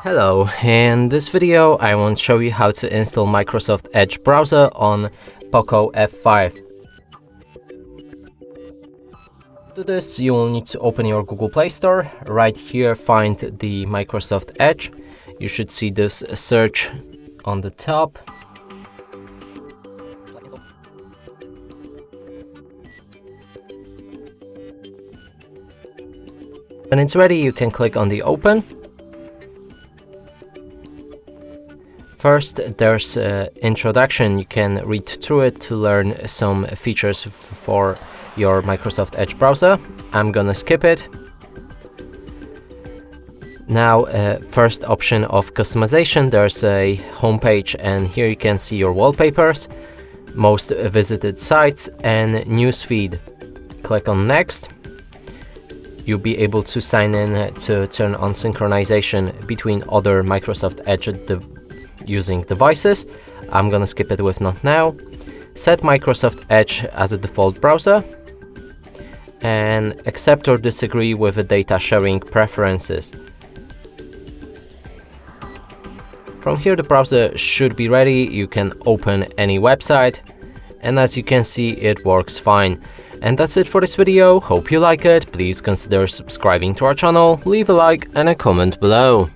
Hello, in this video I want to show you how to install Microsoft Edge browser on POCO F5. To do this, you will need to open your Google Play Store. Right here find the Microsoft Edge. You should see this search on the top. When it's ready, you can click on the open. First, there's an introduction. You can read through it to learn some features for your Microsoft Edge browser. I'm gonna skip it. Now, first option of customization, there's a home page, and here you can see your wallpapers, most visited sites, and newsfeed. Click on next. You'll be able to sign in to turn on synchronization between other Microsoft Edge using devices. I'm gonna skip it with not now. Set Microsoft Edge as a default browser and accept or disagree with the data sharing preferences. From here the browser should be ready. You can open any website, and as you can see, it works fine. And that's it for this video. Hope you like it. Please consider subscribing to our channel, leave a like and a comment below.